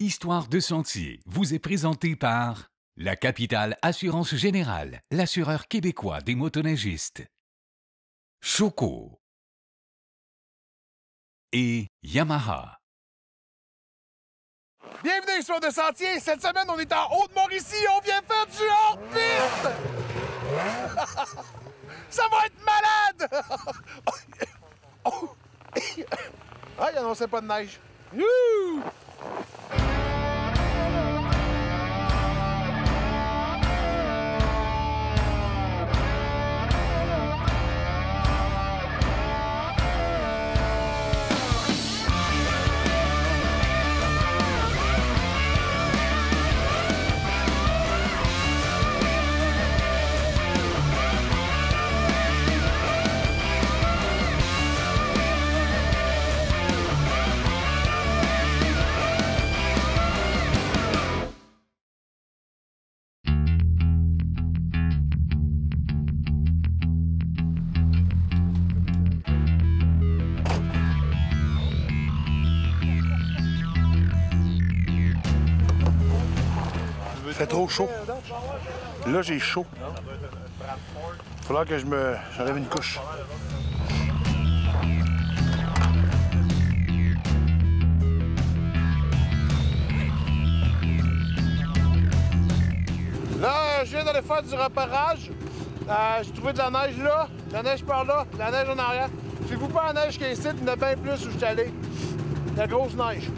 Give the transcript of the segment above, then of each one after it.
Histoire de sentier vous est présentée par la Capitale Assurance Générale, l'assureur québécois des motoneigistes. Choco et Yamaha. Bienvenue à Histoire de sentier. Cette semaine, on est en Haute-Mauricie. On vient faire du hors-piste. Ça va être malade. Oh. Ah, il annonçait pas de neige. Youhou! C'est trop chaud. Là, j'ai chaud. Il faudra que j'enlève une couche. Là, je viens d'aller faire du repérage. J'ai trouvé de la neige là, de la neige par là, de la neige en arrière. Si vous pas la neige qui est ici, il y en a bien plus où je suis allé. De la grosse neige.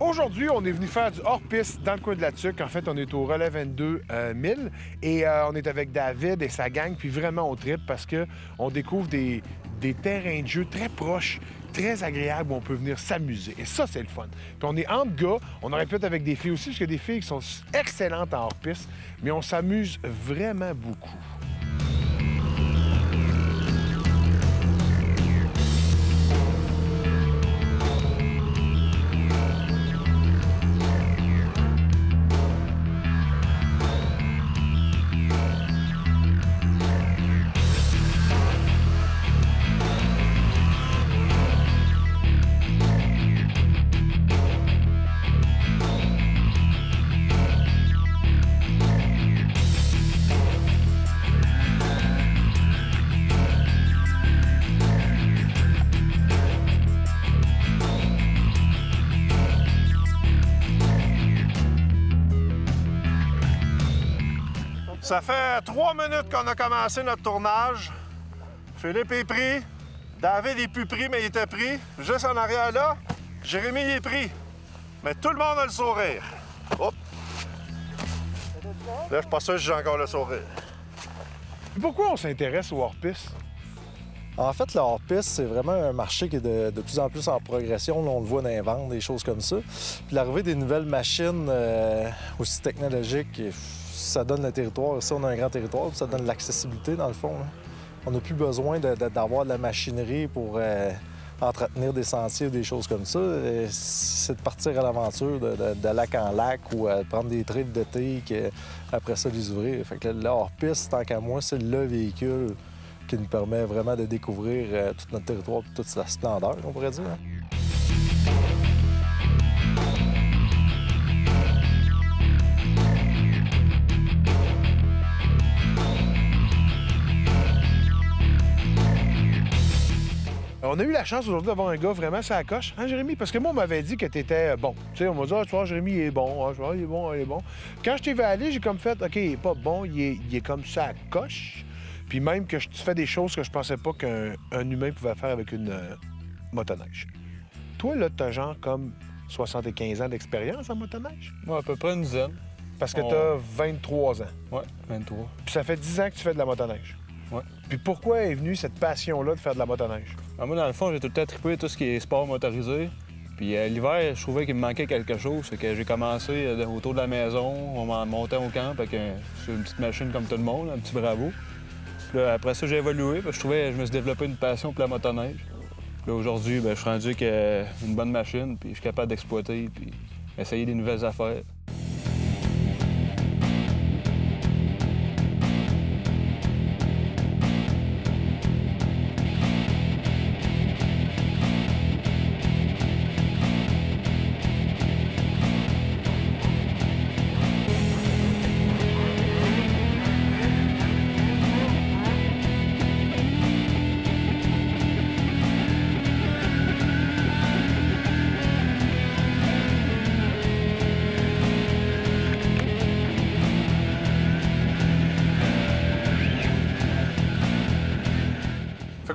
Aujourd'hui, on est venu faire du hors-piste dans le coin de la Tuque. En fait, on est au relais 22 1000 et on est avec David et sa gang. Puis vraiment, on trippe parce qu'on découvre des terrains de jeu très proches, très agréables où on peut venir s'amuser. Et ça, c'est le fun. Puis on est entre gars. On aurait pu être avec des filles aussi, parce qu'il y a des filles qui sont excellentes en hors-piste, mais on s'amuse vraiment beaucoup. Ça fait 3 minutes qu'on a commencé notre tournage. Philippe est pris. David est plus pris, mais il était pris. Juste en arrière là, Jérémy est pris. Mais tout le monde a le sourire. Hop. Là, je suis pas sûr que j'ai encore le sourire. Pourquoi on s'intéresse au hors-piste? En fait, le hors-piste, c'est vraiment un marché qui est de plus en plus en progression. Là, on le voit dans les ventes, des choses comme ça. Puis l'arrivée des nouvelles machines aussi technologiques, ça donne le territoire. Ici, on a un grand territoire, puis ça donne l'accessibilité, dans le fond. Là. On n'a plus besoin d'avoir de la machinerie pour entretenir des sentiers ou des choses comme ça. C'est de partir à l'aventure, de lac en lac ou de prendre des trips d'été, après ça, les ouvrir. Fait que le hors-piste, tant qu'à moi, c'est le véhicule qui nous permet vraiment de découvrir tout notre territoire et toute sa splendeur, on pourrait dire. On a eu la chance aujourd'hui d'avoir un gars vraiment sur la coche, hein, Jérémy? Parce que moi, on m'avait dit que t'étais bon. Tu sais, on m'a dit, ah, tu vois, Jérémy, il est bon. Ah, je vois, il est bon, il est bon. Quand je t'ai vu aller, j'ai comme fait, OK, il est pas bon, il est comme ça à coche. Puis même que tu fais des choses que je pensais pas qu'un humain pouvait faire avec une motoneige. Toi, là, t'as genre comme 75 ans d'expérience en motoneige? Moi, à peu près une dizaine. Parce que t'as 23 ans. Ouais, 23. Puis ça fait 10 ans que tu fais de la motoneige. Ouais. Puis pourquoi est venue cette passion-là de faire de la motoneige? Moi, dans le fond, j'ai tout le temps trippé tout ce qui est sport motorisé. Puis l'hiver, je trouvais qu'il me manquait quelque chose. Fait que j'ai commencé autour de la maison, on montait au camp, fait que c'est une petite machine comme tout le monde, un petit Bravo. Puis là, après ça, j'ai évolué, puis je me suis développé une passion pour la motoneige. Puis là, aujourd'hui, je suis rendu avec une bonne machine, puis je suis capable d'exploiter, puis essayer des nouvelles affaires.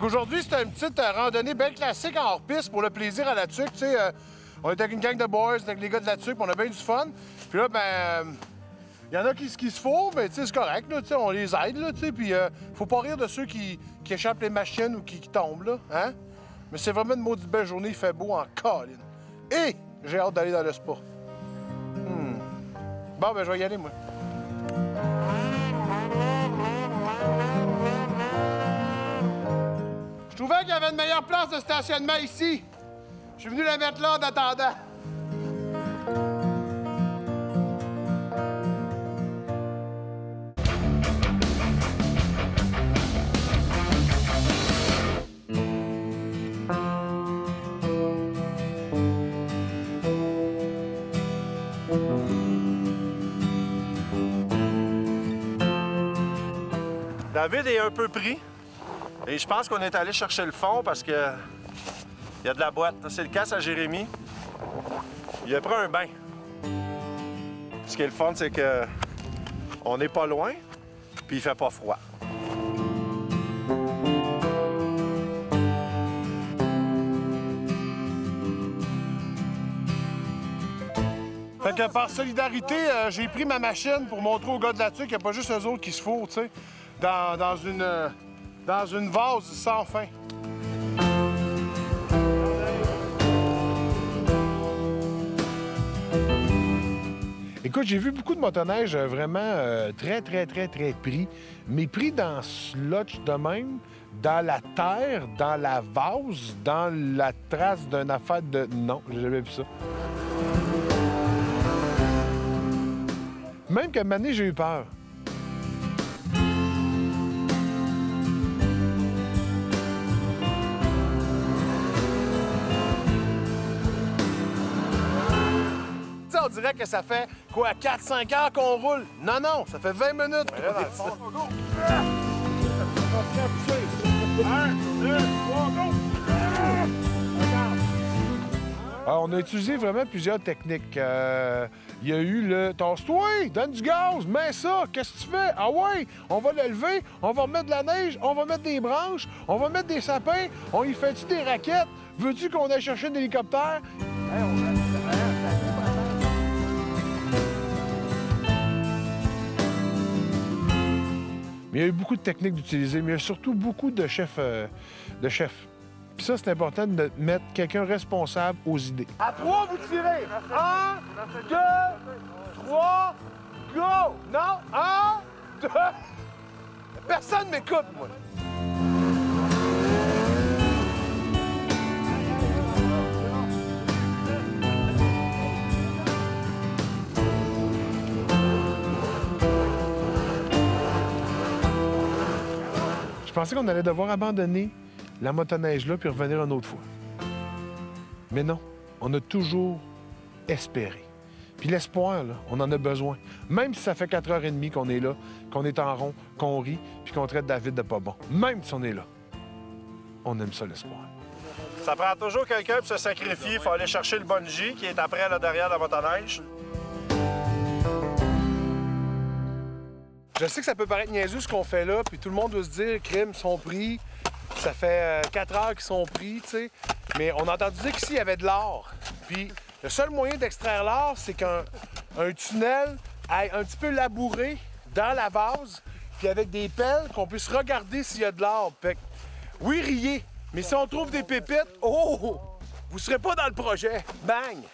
qu'aujourd'hui, c'était une petite randonnée bien classique en hors-piste pour le plaisir à la tuque. Tu sais, on était avec une gang de boys, avec les gars de la tuque, on a bien du fun. Puis là, ben, il y en a qui se font, mais tu sais, c'est correct, là, tu sais, on les aide, là, tu sais. Puis faut pas rire de ceux qui échappent les machines ou qui tombent, là, hein? Mais c'est vraiment une maudite belle journée, il fait beau en colline. Et j'ai hâte d'aller dans le spa. Bon, ben, je vais y aller, moi. Je trouvais qu'il y avait une meilleure place de stationnement ici. Je suis venu la mettre là en attendant. David est un peu pris. Et je pense qu'on est allé chercher le fond parce que il y a de la boîte. C'est le cas à Jérémy. Il a pris un bain. Ce qui est le fun, c'est que on n'est pas loin, puis il fait pas froid. Fait que par solidarité, j'ai pris ma machine pour montrer aux gars de la tuque qu'il n'y a pas juste eux autres qui se fourrent, tu sais, dans une vase sans fin. Écoute, j'ai vu beaucoup de motoneiges vraiment très pris. Mais pris dans ce lotch de même, dans la terre, dans la vase, dans la trace d'une affaire de... Non, j'ai jamais vu ça. Même qu'à un moment donné, j'ai eu peur. On dirait que ça fait, quoi, 4-5 heures qu'on roule. Non, non, ça fait 20 minutes qu'on est ici. 1, 2, 3, go! Alors, on a utilisé vraiment plusieurs techniques. Il y a eu le « tasse-toi, donne du gaz, mets ça, qu'est-ce que tu fais? Ah ouais, on va le lever, on va remettre de la neige, on va mettre des branches, on va mettre des sapins, on y fait-tu des raquettes? Veux-tu qu'on aille chercher un hélicoptère? » Mais il y a eu beaucoup de techniques d'utiliser, mais il y a surtout beaucoup de chefs. Puis ça, c'est important de mettre quelqu'un responsable aux idées. À 3, vous tirez. 1, 2, 3, go! Non, 1, 2... Personne m'écoute, moi. Je pensais qu'on allait devoir abandonner la motoneige là puis revenir une autre fois. Mais non, on a toujours espéré. Puis l'espoir, là, on en a besoin. Même si ça fait 4h30 qu'on est là, qu'on est en rond, qu'on rit, puis qu'on traite David de pas bon. Même si on est là, on aime ça, l'espoir. Ça prend toujours quelqu'un pour se sacrifier. Il faut aller chercher le bungee qui est après, là, derrière la motoneige. Je sais que ça peut paraître niaiseux ce qu'on fait là, puis tout le monde doit se dire, crime, sont pris. Ça fait 4 heures qu'ils sont pris, tu sais. Mais on a entendu dire qu'ici, il y avait de l'or. Puis le seul moyen d'extraire l'or, c'est qu'un tunnel aille un petit peu labouré dans la vase, puis avec des pelles, qu'on puisse regarder s'il y a de l'or. Fait que, oui, riez, mais si on trouve des pépites, oh! Vous serez pas dans le projet. Bang!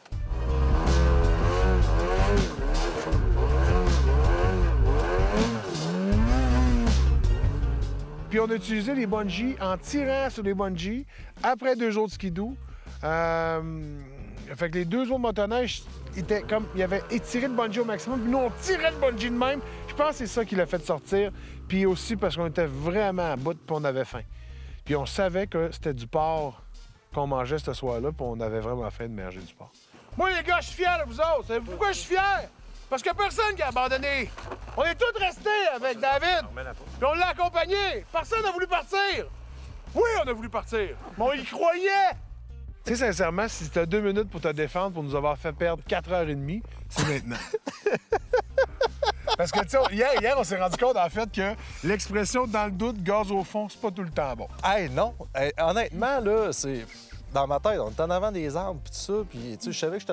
Puis on a utilisé les bungees en tirant sur les bungees après 2 autres skidoo. Fait que les 2 autres motoneiges étaient comme. Il y avait étiré le bungee au maximum, puis nous on tirait le bungee de même. Je pense que c'est ça qui l'a fait sortir. Puis aussi parce qu'on était vraiment à bout, puis on avait faim. Puis on savait que c'était du porc qu'on mangeait ce soir-là, puis on avait vraiment faim de manger du porc. Moi les gars, je suis fier de vous autres. Savez-vous pourquoi je suis fier? Parce qu'il n'y a personne qui a abandonné. On est tous restés avec David. Puis on l'a accompagné. Personne n'a voulu partir. Oui, on a voulu partir. Mais on y croyait. Tu sais, sincèrement, si tu as 2 minutes pour te défendre, pour nous avoir fait perdre 4h30, c'est maintenant. Parce que, tu sais, hier, on s'est rendu compte, en fait, que l'expression « dans le doute, gaz au fond », c'est pas tout le temps bon. Hey, non. Hey, honnêtement, là, c'est... Dans ma tête, on était en avant des arbres, puis tout ça, puis, tu sais, je savais que j'étais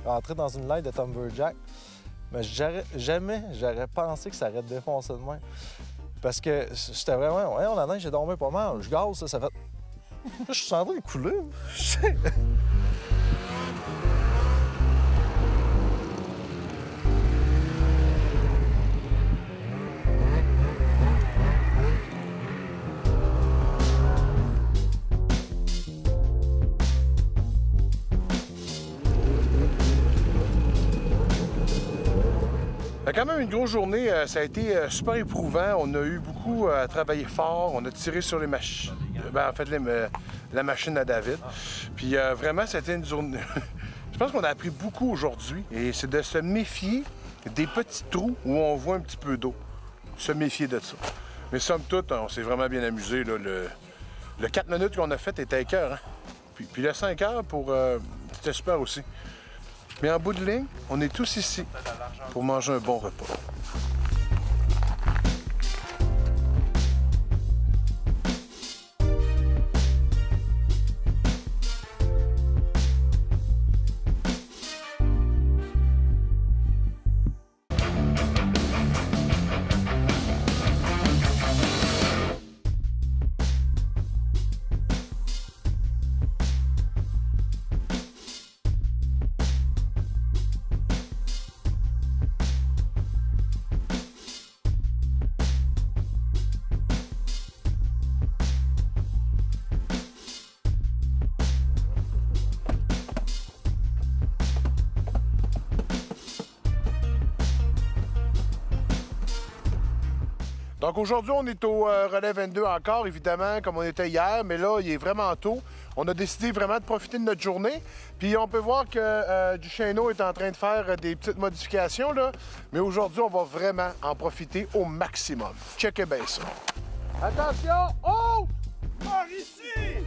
rentré dans une ligne de Lumberjack, mais jamais j'aurais pensé que ça aurait défoncé de même. Parce que j'étais vraiment... Ouais, la neige, j'ai dormi pas mal. Je gaze, ça fait... Je suis en train de couler. Quand même une grosse journée, ça a été super éprouvant. On a eu beaucoup à travailler fort, on a tiré sur les machines. En fait, la machine à David. Puis vraiment, c'était une journée. Je pense qu'on a appris beaucoup aujourd'hui. Et c'est de se méfier des petits trous où on voit un petit peu d'eau. Se méfier de ça. Mais somme toute, on s'est vraiment bien amusé. Là. Le 4 minutes qu'on a fait était écœurant. Puis le 5 heures, c'était super aussi. Mais en bout de ligne, on est tous ici pour manger un bon repas. Donc aujourd'hui, on est au relais 22 encore, évidemment, comme on était hier, mais là, il est vraiment tôt. On a décidé vraiment de profiter de notre journée. Puis on peut voir que Duchesneau est en train de faire des petites modifications, là. Mais aujourd'hui, on va vraiment en profiter au maximum. Checkez bien ça. Attention! Oh! Par ici!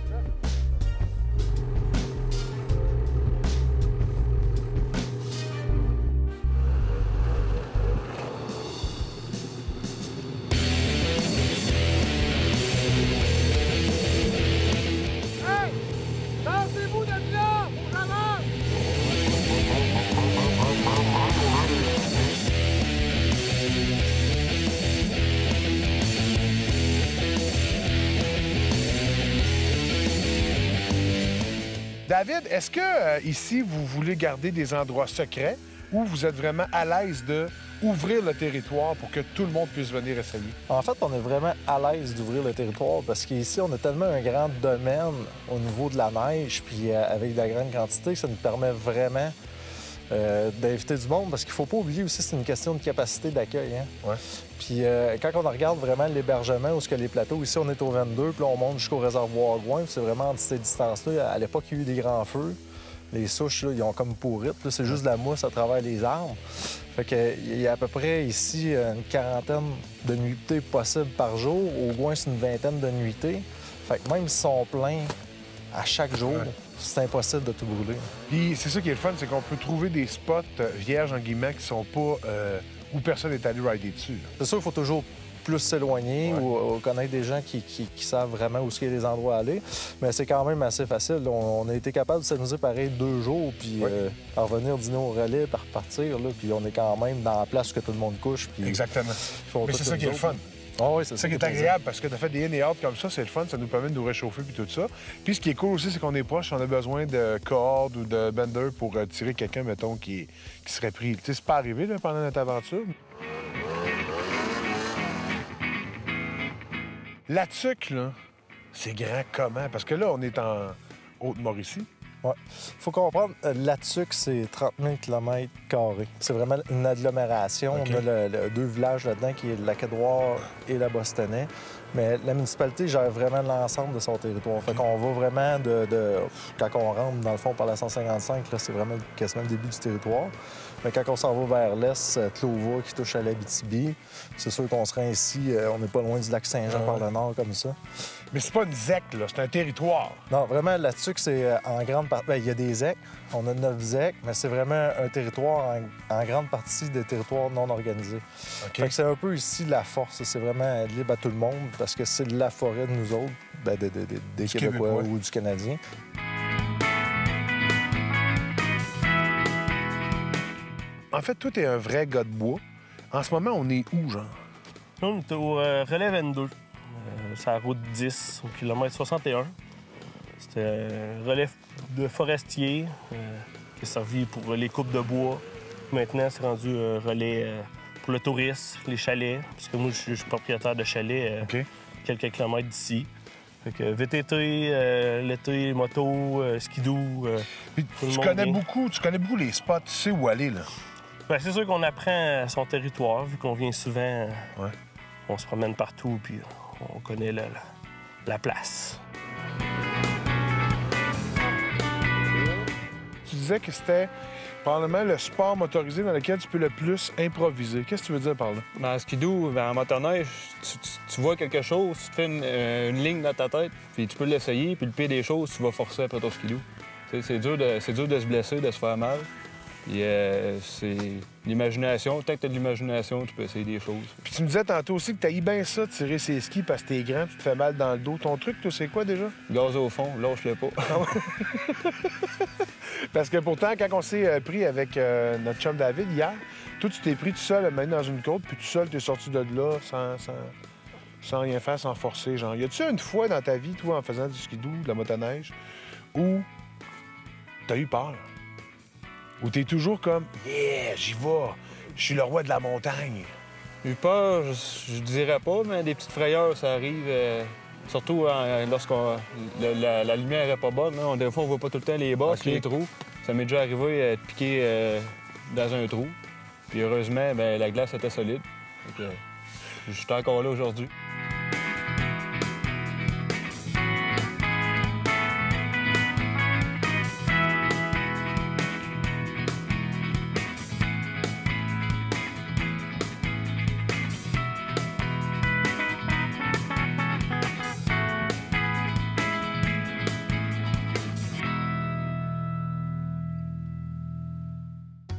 David, est-ce que ici, vous voulez garder des endroits secrets ou vous êtes vraiment à l'aise d'ouvrir le territoire pour que tout le monde puisse venir essayer? En fait, on est vraiment à l'aise d'ouvrir le territoire parce qu'ici, on a tellement un grand domaine au niveau de la neige, puis avec de la grande quantité, que ça nous permet vraiment d'inviter du monde, parce qu'il faut pas oublier aussi, c'est une question de capacité d'accueil. Hein? Ouais. Puis quand on regarde vraiment l'hébergement, où ce que les plateaux, ici, on est au 22, puis là, on monte jusqu'au réservoir Gouin, c'est vraiment entre ces distances-là. À l'époque, il y a eu des grands feux. Les souches, là, ils ont comme pourri. C'est juste de la mousse à travers les arbres. Fait qu'il y a à peu près ici une quarantaine de nuitées possibles par jour. Au Gouin, c'est une vingtaine de nuitées. Fait que même s'ils sont pleins à chaque jour, c'est impossible de tout brûler. Puis c'est ça qui est le fun, c'est qu'on peut trouver des spots vierges, en guillemets, qui sont pas où personne n'est allé rider dessus. C'est sûr qu'il faut toujours plus s'éloigner ou connaître des gens qui savent vraiment où il y a des endroits à aller. Mais c'est quand même assez facile. On a été capable de s'amuser pareil 2 jours, puis revenir dîner au relais, puis repartir. Là, puis on est quand même dans la place où tout le monde couche. Puis exactement. Mais c'est ça qui est le fun. Ah oui, c'est ça qui est agréable, parce que tu as fait des in et out comme ça, c'est le fun, ça nous permet de nous réchauffer puis tout ça. Puis ce qui est cool aussi, c'est qu'on est proche, on a besoin de cordes ou de bender pour tirer quelqu'un, mettons, qui serait pris. Tu sais, c'est pas arrivé là, pendant notre aventure. La Tuque, là, c'est grand comment? Parce que là, on est en Haute-Mauricie. Oui. Il faut comprendre, la Tuque, c'est 30 000 km². C'est vraiment une agglomération. Okay. On a 2 villages là-dedans, qui est Lac-Édouard et la Bostonnais. Mais la municipalité gère vraiment l'ensemble de son territoire. Fait qu'on va vraiment quand on rentre, dans le fond, par la 155, là, c'est vraiment quasiment le début du territoire. Mais quand on s'en va vers l'est, Clova qui touche à l'Abitibi, c'est sûr qu'on se rend ici, on n'est pas loin du lac Saint-Jean par le nord, comme ça. Mais c'est pas une ZEC, là, c'est un territoire. Non, vraiment, là-dessus, c'est en grande partie... Bien, il y a des ZEC, on a 9 ZEC, mais c'est vraiment un territoire, en grande partie, des territoires non organisés. OK. Fait que c'est un peu ici la force, c'est vraiment libre à tout le monde, parce que c'est la forêt de nous autres, ben, des Québécois ou du Canadien. En fait, toi, t'es un vrai gars de bois. En ce moment, on est où, genre? Là, on est au relais 22. C'est la route 10, au kilomètre 61. C'était un relais de forestier qui a servi pour les coupes de bois. Maintenant, c'est rendu un relais pour le tourisme, les chalets. Parce que moi, je suis propriétaire de chalets quelques kilomètres d'ici. Fait que VTT, l'été, moto, skidoo. Puis, tu connais beaucoup les spots, tu sais où aller, là. Ben, c'est sûr qu'on apprend son territoire, vu qu'on vient souvent. Ouais. On se promène partout, puis on connaît la place. Tu disais que c'était probablement le sport motorisé dans lequel tu peux le plus improviser. Qu'est-ce que tu veux dire par là? Ben, en skidoo, en motoneige, tu vois quelque chose, tu te fais une ligne dans ta tête, puis tu peux l'essayer, puis le pire des choses, tu vas forcer après ton skidoo. C'est dur de se blesser, de se faire mal. Puis c'est l'imagination. Tant que tu as de l'imagination, tu peux essayer des choses. Puis tu me disais tantôt aussi que t'haïs bien ça, tirer ses skis parce que t'es grand, tu te fais mal dans le dos. Ton truc, toi, c'est quoi déjà? Gaz au fond, lâche-le pas. Parce que pourtant, quand on s'est pris avec notre chum David hier, toi, tu t'es pris tout seul, maintenant dans une côte, puis tout seul, t'es sorti de là sans rien faire, sans forcer. Genre, y a-tu une fois dans ta vie, toi, en faisant du skidoo, de la motoneige, où t'as eu peur? Où t'es toujours comme « Yeah, j'y vais, je suis le roi de la montagne ». J'ai eu peur, je dirais pas, mais des petites frayeurs, ça arrive. Surtout lorsque la lumière est pas bonne. Hein. Des fois, on voit pas tout le temps les bosses, les trous. Ça m'est déjà arrivé de piquer dans un trou. Puis heureusement, bien, la glace était solide. Donc, je suis encore là aujourd'hui.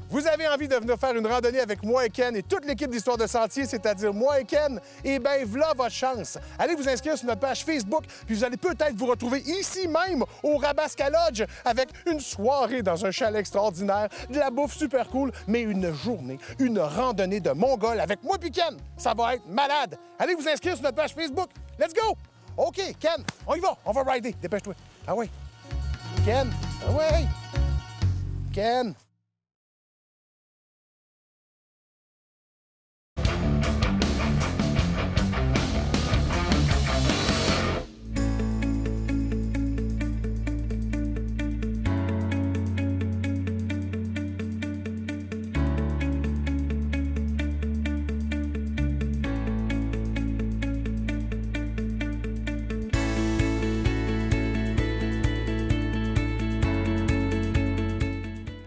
Vous avez envie de venir faire une randonnée avec moi et Ken et toute l'équipe d'Histoire de Sentier, c'est-à-dire moi et Ken, eh bien, voilà votre chance. Allez vous inscrire sur notre page Facebook, puis vous allez peut-être vous retrouver ici même, au Rabasca Lodge, avec une soirée dans un chalet extraordinaire, de la bouffe super cool, mais une journée, une randonnée de Mongol avec moi puis Ken. Ça va être malade. Allez vous inscrire sur notre page Facebook. Let's go! OK, Ken, on y va. On va rider. Dépêche-toi. Ah oui. Ken. Ah oui. Ken.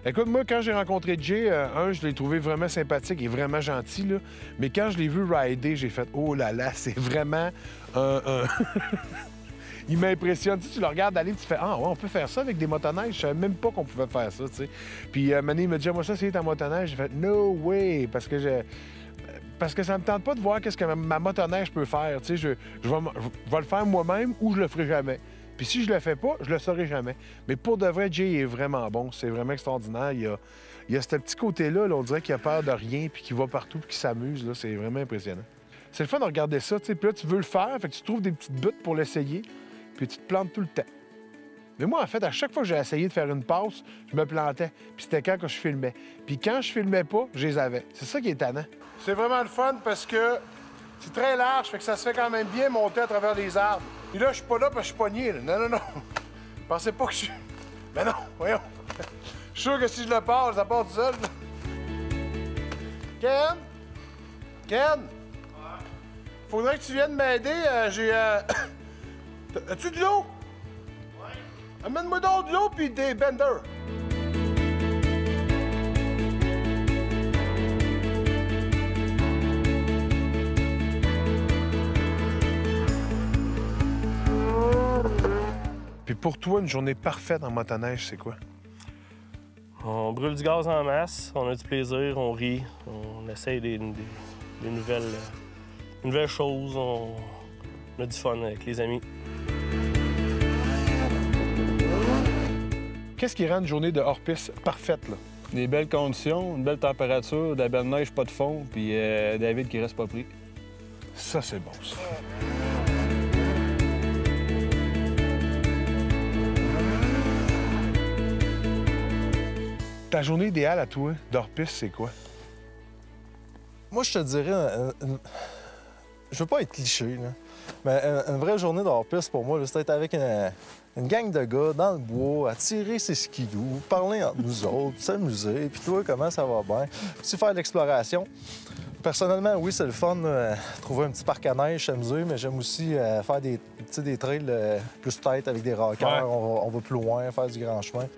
Écoute, moi, quand j'ai rencontré Jay, je l'ai trouvé vraiment sympathique et vraiment gentil, là. Mais quand je l'ai vu rider, j'ai fait « Oh là là, c'est vraiment un... » Il m'impressionne. Tu le regardes aller, tu fais « Ah, ouais, on peut faire ça avec des motoneiges. Je savais même pas qu'on pouvait faire ça, tu sais. » Puis Mané, il me dit « Moi, ça, c'est ta motoneige. » J'ai fait « No way! » Parce que ça me tente pas de voir qu'est-ce que ma motoneige peut faire. Tu sais, je vais le faire moi-même ou je le ferai jamais. Puis si je le fais pas, je le saurai jamais. Mais pour de vrai, Jay est vraiment bon. C'est vraiment extraordinaire. Il y a ce petit côté-là, là, on dirait qu'il a peur de rien, puis qu'il va partout, puis qu'il s'amuse. Là, c'est vraiment impressionnant. C'est le fun de regarder ça, tu sais. Puis là, tu veux le faire, fait que tu trouves des petites buttes pour l'essayer, puis tu te plantes tout le temps. Mais moi, en fait, à chaque fois que j'ai essayé de faire une passe, je me plantais. Puis c'était quand je filmais. Puis quand je filmais pas, je les avais. C'est ça qui est étonnant. C'est vraiment le fun parce que c'est très large, fait que ça se fait quand même bien monter à travers les arbres. Puis là, je suis pas là parce que je suis pogné. Là. Non, non, non. Pensez pas que je suis... Mais non, voyons. Je suis sûr que si je le pars, ça part tout seul. Ken? Ken? Ouais? faudrait que tu viennes m'aider. J'ai... As-tu de l'eau? Oui. Amène-moi donc de l'eau puis des benders. Puis pour toi, une journée parfaite en motoneige, c'est quoi? On brûle du gaz en masse, on a du plaisir, on rit, on essaye des nouvelles choses, on a du fun avec les amis. Qu'est-ce qui rend une journée de hors-piste parfaite, là? Des belles conditions, une belle température, de la belle neige, pas de fond, puis David qui reste pas pris. Ça, c'est bon, ça. Ta journée idéale à toi, d'hors-piste, c'est quoi? Moi, je te dirais... Je veux pas être cliché, là, mais une vraie journée d'hors-piste, pour moi, là, c'est être avec une gang de gars dans le bois, à tirer ses skidoo, parler entre nous autres, s'amuser, puis toi, comment ça va bien. Puis faire de l'exploration. Personnellement, oui, c'est le fun, trouver un petit parc à neige, s'amuser, mais j'aime aussi faire des trails plus tête avec des rockers. Ouais. On va plus loin, faire du grand chemin.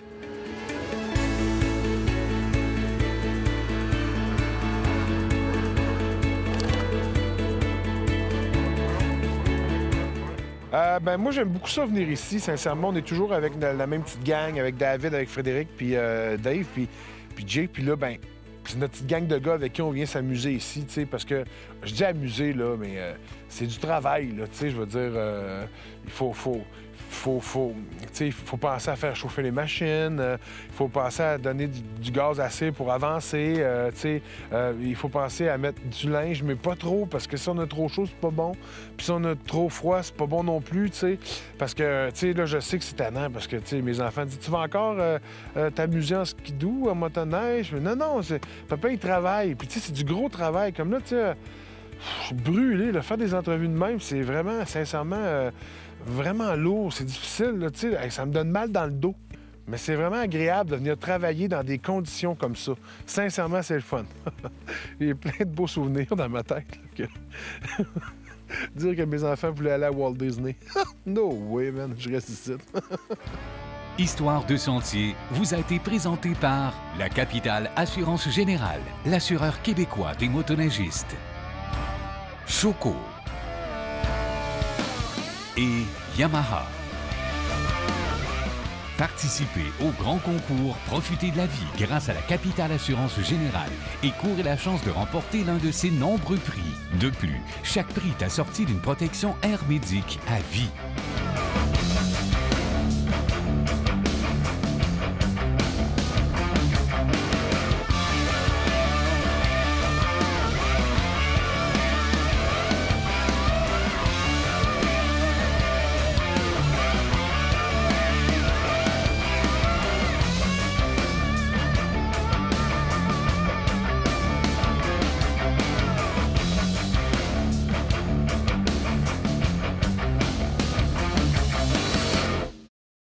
Ben moi, j'aime beaucoup ça venir ici. Sincèrement, on est toujours avec la même petite gang, avec David, avec Frédéric, puis Dave, puis Jay. Puis là, ben, c'est notre petite gang de gars avec qui on vient s'amuser ici, tu sais, parce que je dis amuser, là, mais c'est du travail, là, tu sais, je veux dire, il faut penser à faire chauffer les machines, il faut penser à donner du gaz assez pour avancer, il faut penser à mettre du linge, mais pas trop, parce que si on a trop chaud, c'est pas bon. Puis si on a trop froid, c'est pas bon non plus, tu sais. Parce que, tu sais, là, je sais que c'est tannant, parce que, tu sais, mes enfants disent « Tu vas encore t'amuser en skidoo, en motoneige? » Mais non, papa, il travaille. Puis, tu sais, c'est du gros travail. Comme là, tu sais, je suis brûlé, là, faire des entrevues de même, c'est vraiment, sincèrement... vraiment lourd, c'est difficile, là, tu sais, ça me donne mal dans le dos. Mais c'est vraiment agréable de venir travailler dans des conditions comme ça. Sincèrement, c'est le fun. Il y a plein de beaux souvenirs dans ma tête. Là, que... Dire que mes enfants voulaient aller à Walt Disney. No way, man, je reste ici. Histoire de sentier vous a été présentée par la Capitale Assurance Générale, l'assureur québécois des motoneigistes. Choco et Yamaha. Participez au grand concours Profitez de la vie grâce à la Capitale Assurance Générale et courez la chance de remporter l'un de ses nombreux prix. De plus, chaque prix est assorti d'une protection Air Médic à vie.